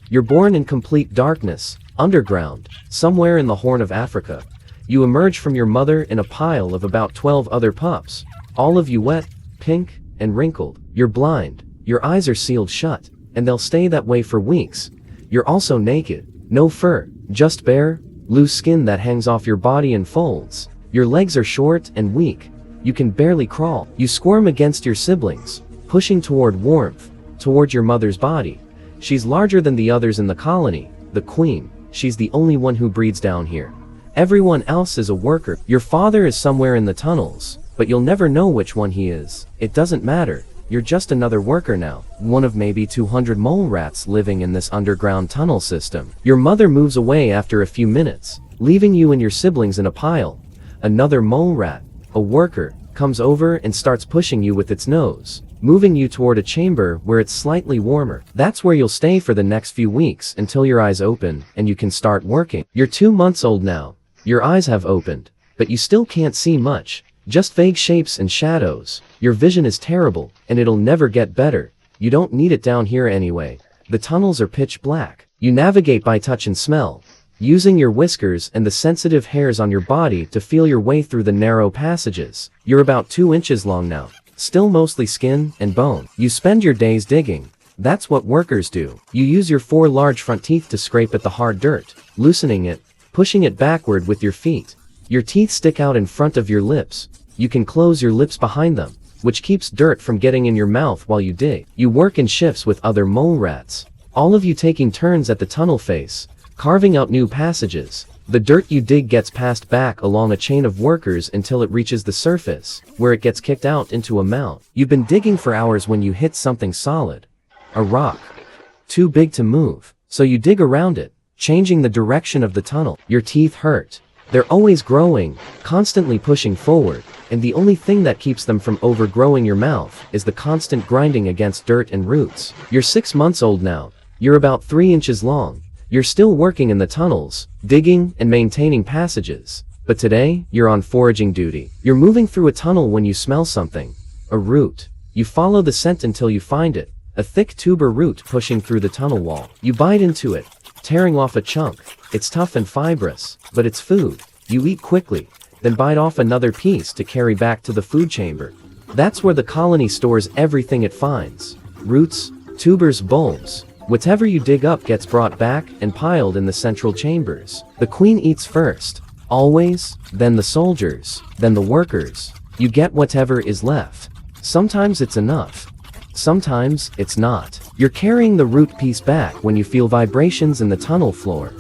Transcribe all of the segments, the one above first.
You're born in complete darkness, underground, somewhere in the Horn of Africa. You emerge from your mother in a pile of about 12 other pups, all of you wet, pink, and wrinkled. You're blind, your eyes are sealed shut, and they'll stay that way for weeks. You're also naked, no fur, just bare, loose skin that hangs off your body in folds. Your legs are short and weak. You can barely crawl. You squirm against your siblings, pushing toward warmth, toward your mother's body. She's larger than the others in the colony, the queen. She's the only one who breeds down here. Everyone else is a worker. Your father is somewhere in the tunnels, but you'll never know which one he is. It doesn't matter. You're just another worker now, one of maybe 200 mole rats living in this underground tunnel system. Your mother moves away after a few minutes, leaving you and your siblings in a pile. Another mole rat, a worker, comes over and starts pushing you with its nose, moving you toward a chamber where it's slightly warmer. That's where you'll stay for the next few weeks until your eyes open and you can start working. You're 2 months old now. Your eyes have opened, but you still can't see much. Just vague shapes and shadows. Your vision is terrible, and it'll never get better. You don't need it down here anyway. The tunnels are pitch black. You navigate by touch and smell, using your whiskers and the sensitive hairs on your body to feel your way through the narrow passages. You're about 2 inches long now, still mostly skin and bone. You spend your days digging. That's what workers do. You use your 4 large front teeth to scrape at the hard dirt, loosening it, pushing it backward with your feet. Your teeth stick out in front of your lips. You can close your lips behind them, which keeps dirt from getting in your mouth while you dig. You work in shifts with other mole rats, all of you taking turns at the tunnel face, carving out new passages. The dirt you dig gets passed back along a chain of workers until it reaches the surface, where it gets kicked out into a mound. You've been digging for hours when you hit something solid. A rock. Too big to move, so you dig around it, changing the direction of the tunnel. Your teeth hurt. They're always growing, constantly pushing forward, and the only thing that keeps them from overgrowing your mouth is the constant grinding against dirt and roots. You're 6 months old now. You're about 3 inches long. You're still working in the tunnels, digging and maintaining passages. But today, you're on foraging duty. You're moving through a tunnel when you smell something. A root. You follow the scent until you find it. A thick tuber root pushing through the tunnel wall. You bite into it, tearing off a chunk. It's tough and fibrous, but it's food. You eat quickly, then bite off another piece to carry back to the food chamber. That's where the colony stores everything it finds. Roots, tubers, bulbs. Whatever you dig up gets brought back and piled in the central chambers. The queen eats first, always, then the soldiers, then the workers. You get whatever is left. Sometimes it's enough. Sometimes it's not. You're carrying the root piece back when you feel vibrations in the tunnel floor.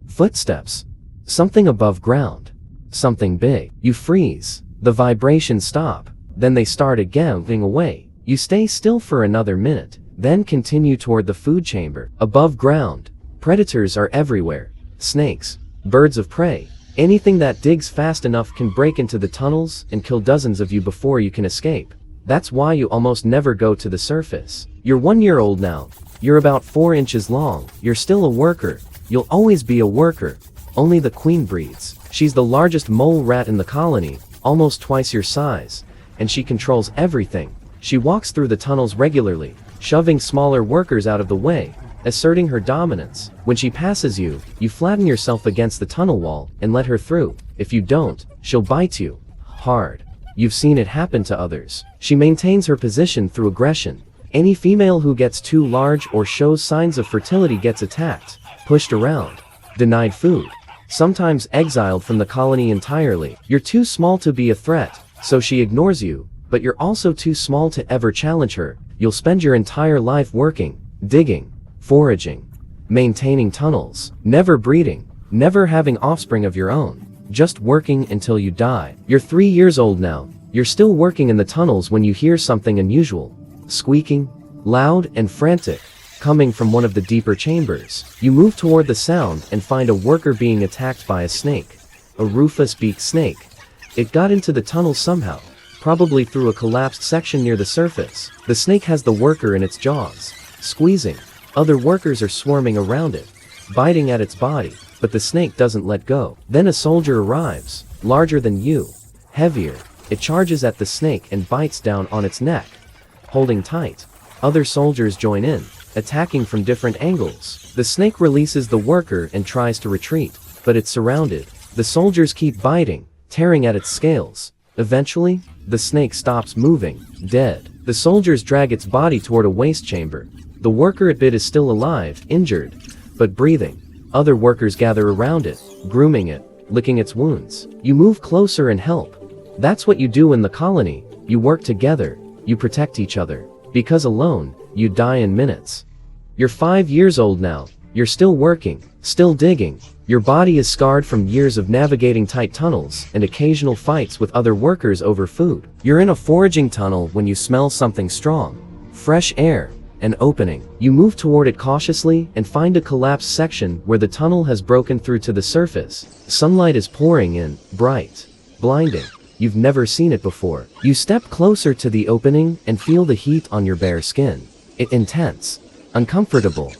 Footsteps. Something above ground. Something big. You freeze. The vibrations stop. Then they start again, moving away. You stay still for another minute, then continue toward the food chamber. Above ground, predators are everywhere. Snakes, birds of prey. Anything that digs fast enough can break into the tunnels and kill dozens of you before you can escape. That's why you almost never go to the surface. You're 1 year old now. You're about 4 inches long. You're still a worker. You'll always be a worker. Only the queen breeds. She's the largest mole rat in the colony, almost twice your size, and she controls everything. She walks through the tunnels regularly, shoving smaller workers out of the way, asserting her dominance. When she passes you, you flatten yourself against the tunnel wall and let her through. If you don't, she'll bite you. Hard. You've seen it happen to others. She maintains her position through aggression. Any female who gets too large or shows signs of fertility gets attacked, pushed around, denied food, sometimes exiled from the colony entirely. You're too small to be a threat, so she ignores you, but you're also too small to ever challenge her. You'll spend your entire life working, digging, foraging, maintaining tunnels, never breeding, never having offspring of your own, just working until you die. You're 3 years old now. You're still working in the tunnels when you hear something unusual, squeaking, loud and frantic, coming from one of the deeper chambers. You move toward the sound and find a worker being attacked by a snake, a rufous-beaked snake. It got into the tunnel somehow, probably through a collapsed section near the surface. The snake has the worker in its jaws, squeezing. Other workers are swarming around it, biting at its body, but the snake doesn't let go. Then a soldier arrives, larger than you, heavier. It charges at the snake and bites down on its neck, holding tight. Other soldiers join in, attacking from different angles. The snake releases the worker and tries to retreat, but it's surrounded. The soldiers keep biting, tearing at its scales. Eventually, the snake stops moving, dead. The soldiers drag its body toward a waste chamber. The worker it bit is still alive, injured, but breathing. Other workers gather around it, grooming it, licking its wounds. You move closer and help. That's what you do in the colony. You work together, you protect each other. Because alone, you die in minutes. You're 5 years old now. You're still working, still digging. Your body is scarred from years of navigating tight tunnels and occasional fights with other workers over food. You're in a foraging tunnel when you smell something strong. Fresh air, an opening. You move toward it cautiously and find a collapsed section where the tunnel has broken through to the surface. Sunlight is pouring in, bright, blinding. You've never seen it before. You step closer to the opening and feel the heat on your bare skin. It's intense, uncomfortable.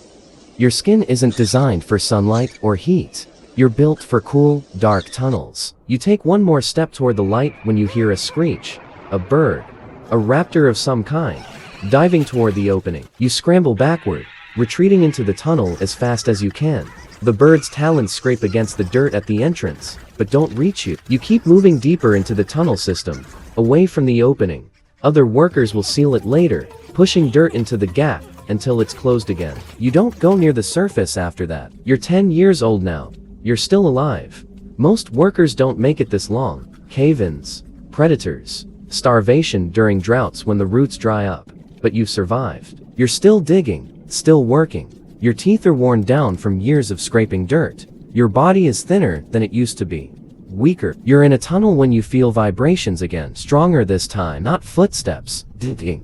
Your skin isn't designed for sunlight or heat. You're built for cool, dark tunnels. You take one more step toward the light when you hear a screech. A bird. A raptor of some kind. Diving toward the opening. You scramble backward, retreating into the tunnel as fast as you can. The bird's talons scrape against the dirt at the entrance, but don't reach you. You keep moving deeper into the tunnel system, away from the opening. Other workers will seal it later, pushing dirt into the gap until it's closed again. You don't go near the surface after that. You're 10 years old now. You're still alive. Most workers don't make it this long. Cave-ins, predators, starvation during droughts when the roots dry up. But you've survived. You're still digging, still working. Your teeth are worn down from years of scraping dirt. Your body is thinner than it used to be. Weaker. You're in a tunnel when you feel vibrations again. Stronger this time, not footsteps.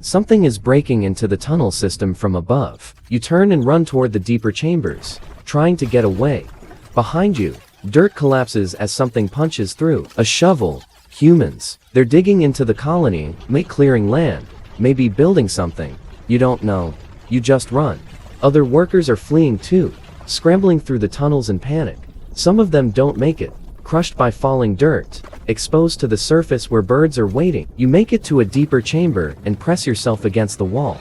Something is breaking into the tunnel system from above. You turn and run toward the deeper chambers, trying to get away. Behind you, dirt collapses as something punches through. A shovel. Humans. They're digging into the colony, clearing land, maybe building something. You don't know. You just run. Other workers are fleeing too, scrambling through the tunnels in panic. Some of them don't make it, crushed by falling dirt, exposed to the surface where birds are waiting. You make it to a deeper chamber and press yourself against the wall.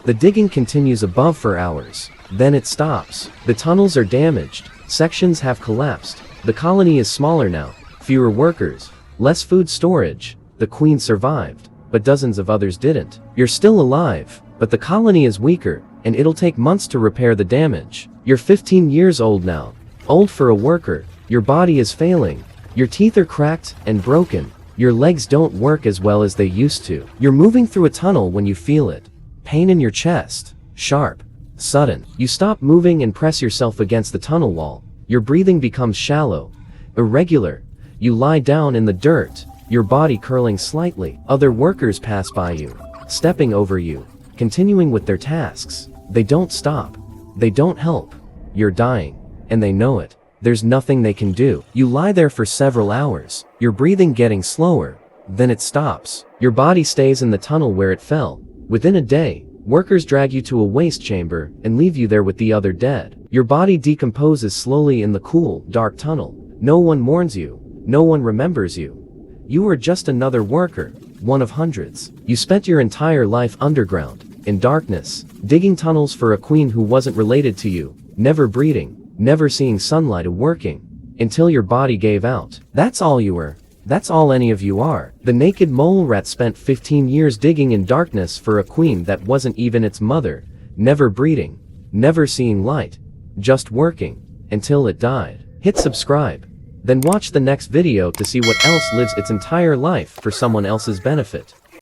The digging continues above for hours. Then it stops. The tunnels are damaged. Sections have collapsed. The colony is smaller now. Fewer workers. Less food storage. The queen survived, but dozens of others didn't. You're still alive, but the colony is weaker, and it'll take months to repair the damage. You're 15 years old now. Old for a worker. Your body is failing. Your teeth are cracked and broken. Your legs don't work as well as they used to. You're moving through a tunnel when you feel it. Pain in your chest. Sharp. Sudden. You stop moving and press yourself against the tunnel wall. Your breathing becomes shallow. Irregular. You lie down in the dirt, your body curling slightly. Other workers pass by you, stepping over you, continuing with their tasks. They don't stop. They don't help. You're dying, and they know it. There's nothing they can do. You lie there for several hours, your breathing getting slower. Then it stops. Your body stays in the tunnel where it fell. Within a day, workers drag you to a waste chamber and leave you there with the other dead. Your body decomposes slowly in the cool, dark tunnel. No one mourns you. No one remembers you. You are just another worker, one of hundreds. You spent your entire life underground, in darkness, digging tunnels for a queen who wasn't related to you, never breeding, never seeing sunlight or working, until your body gave out. That's all you were. That's all any of you are. The naked mole rat spent 15 years digging in darkness for a queen that wasn't even its mother, never breeding, never seeing light, just working, until it died. Hit subscribe. Then watch the next video to see what else lives its entire life for someone else's benefit.